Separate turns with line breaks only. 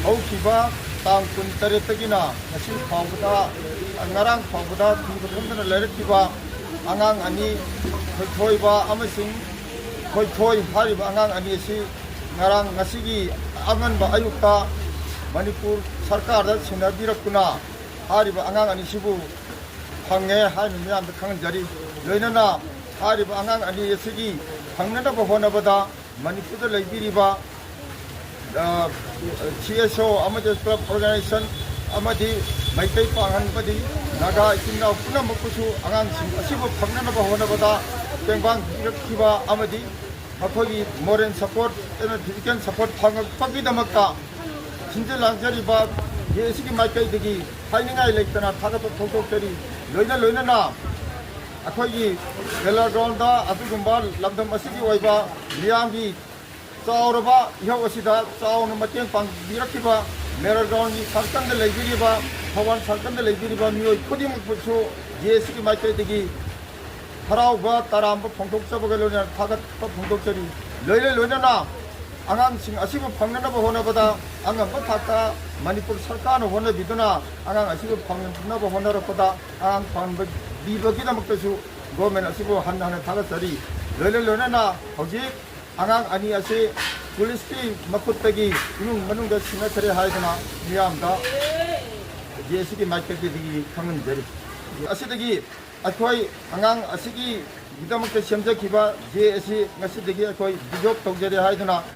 ꯍꯧꯈꯤꯕ ꯇꯥꯡ 18ꯗꯒꯤꯅ ꯉꯁꯤ ꯐꯥꯎꯕꯗ ꯉꯔꯥꯡ ꯐꯥꯎꯕꯗ ꯊꯤꯕ ꯈꯪꯗꯅ ꯂꯩꯔꯛꯈꯤꯕ ꯑꯉꯥꯡ ꯑꯅꯤ ꯊꯣꯏꯊꯣꯏꯕ ꯑꯃꯁꯨꯡ ꯊꯣꯏꯊꯣꯏ ꯍꯥꯏꯔꯤꯕ ꯑꯉꯥꯡ ꯑꯅꯤ ꯑꯁꯤ ꯉꯁꯤꯒꯤ ꯑꯉꯟꯕ ꯑꯌꯨꯛꯇ ꯃꯅꯤꯄꯨꯔ ꯁꯔꯀꯥꯔꯗ ꯁꯤꯟꯅꯕꯤꯔꯛꯇꯨꯅ ꯍꯥꯏꯔꯤꯕ ꯑꯉꯥꯡ ꯑꯅꯤꯁꯤꯕꯨ ꯐꯪꯉꯦ ꯍꯥꯏꯅ ꯃꯌꯥꯝꯗ ꯈꯪꯍꯟꯖꯔꯤ. ꯂꯣꯏꯅꯅ ꯍꯥꯏꯔꯤꯕ ꯑꯉꯥꯡ ꯑꯅꯤ ꯑꯁꯤꯒꯤ ꯐꯪꯅꯅꯕ ꯍꯣꯠꯅꯕꯗ ꯃꯅꯤꯄꯨꯔꯗ ꯂꯩꯕꯤꯔꯤꯕ CSO ꯑꯃꯗꯤ ꯀ꯭ꯂꯕ ꯑꯣꯔꯒꯅꯥꯏꯖꯦꯁꯟ ꯑꯃꯗꯤ ꯃꯩꯇꯩ ꯄꯥꯡꯒꯜ ꯑꯃꯗꯤ ꯅꯥꯒꯥ ꯏꯆꯤꯟ ꯏꯅꯥꯎ ꯄꯨꯝꯅꯃꯛꯄꯨꯁꯨ ꯑꯉꯥꯡꯁꯤꯡ ꯑꯁꯤꯕꯨ ꯐꯪꯅꯅꯕ ꯍꯣꯠꯅꯕꯗ ꯇꯦꯡꯕꯥꯡ ꯄꯤꯔꯛꯈꯤꯕ ꯑꯃꯗꯤ ꯃꯈꯣꯏꯒꯤ ꯃꯣꯔꯦꯜ ꯁꯄꯣꯔꯠ ꯐꯤꯖꯤꯀꯦꯜ ꯁꯄꯣꯔꯠ ꯐꯪꯉꯛꯄꯒꯤꯗꯃꯛꯇ ꯁꯤꯟꯖ ꯂꯥꯡꯖꯔꯤꯕ ꯖꯦꯑꯦꯁꯤꯒꯤ ꯃꯥꯏꯀꯩꯗꯒꯤ ꯍꯥꯏꯅꯤꯡꯉꯥꯏ ꯂꯩꯇꯅ ꯊꯥꯒꯠꯄ ꯐꯣꯡꯗꯣꯛꯆꯔꯤ. ꯂꯣꯏꯅꯅ ꯑꯩꯈꯣꯏꯒꯤ ꯕꯦꯂꯔꯒ꯭ꯔꯥꯎꯟꯗ ꯑꯗꯨꯒꯨꯝꯕ ꯂꯝꯗꯝ ꯑꯁꯤꯒꯤ ꯑꯣꯏꯕ ꯃꯤꯌꯥꯝꯒꯤ ꯆꯥꯎꯔꯕ ꯏꯍꯧ ꯑꯁꯤꯗ ꯆꯥꯎꯅ ꯃꯇꯦꯡ ꯄꯥꯡꯕꯤꯔꯛꯈꯤꯕ ꯕꯦꯂꯔꯒ꯭ꯔꯥꯎꯟꯒꯤ ꯁꯥꯔꯀꯜꯗ ꯂꯩꯕꯤꯔꯤꯕ ꯊꯧꯕꯥꯜ ꯁꯥꯔꯀꯜꯗ ꯂꯩꯕꯤꯔꯤꯕ ꯃꯤꯑꯣꯏ ꯈꯨꯗꯤꯡꯃꯛꯄꯨꯁꯨ ꯖꯦꯑꯦꯁꯤꯒꯤ ꯃꯥꯏꯀꯩꯗꯒꯤ ꯍꯔꯥꯎꯕ ꯇꯔꯥꯝꯕ ꯐꯣꯡꯗꯣꯛꯆꯕꯒ ꯂꯣꯏꯅꯅ ꯊꯥꯒꯠꯄ ꯐꯣꯡꯗꯣꯛꯆꯔꯤ. ꯂꯣꯏꯅꯅ ꯑꯉꯥꯡꯁꯤꯡ ꯑꯁꯤꯕꯨ ꯐꯪꯅꯅꯕ ꯍꯣꯠꯅꯕꯗ ꯑꯉꯝꯕ ꯊꯥꯛꯇ ꯃꯅꯤꯄꯨꯔ ꯁꯔꯀꯥꯔꯅ ꯍꯣꯠꯅꯕꯤꯗꯨꯅ ꯑꯉꯥꯡ ꯑꯁꯤꯕꯨ ꯐꯪꯅꯕ ꯍꯣꯠꯅꯔꯛꯄꯗ ꯑꯉꯥꯡ ꯐꯪꯕꯤꯕꯒꯤꯗꯃꯛꯇꯁꯨ ꯒꯣꯔꯃꯦꯟ ꯑꯁꯤꯕꯨ ꯍꯟꯅ ꯊꯥꯒꯠꯆꯔꯤ. ꯂꯣꯏꯅꯅ ꯍꯧꯖꯤꯛ ꯑꯉꯥꯡ ꯑꯅꯤ ꯑꯁꯤ ꯄꯨꯂꯤꯁꯀꯤ ꯃꯈꯨꯠꯇꯒꯤ ꯏꯃꯨꯡ ꯃꯅꯨꯡꯗ ꯁꯤꯟꯅꯈ꯭ꯔꯦ ꯍꯥꯏꯗꯨꯅ ꯃꯤꯌꯥꯝꯗ ꯖꯦꯑꯦꯁꯤꯒꯤ ꯃꯥꯏꯀꯩꯗꯒꯤ ꯈꯪꯍꯟꯖꯔꯤ. ꯑꯁꯤꯗꯒꯤ ꯑꯩꯈꯣꯏ ꯑꯉꯥꯡ ꯑꯁꯤꯒꯤꯗꯃꯛꯇ ꯁꯦꯝꯖꯈꯤꯕ ꯖꯦꯑꯦꯁꯤ ꯉꯁꯤꯗꯒꯤ ꯑꯩꯈꯣꯏ ꯗꯤꯖꯣꯜꯕ ꯇꯧꯖꯔꯦ ꯍꯥꯏꯗꯨꯅ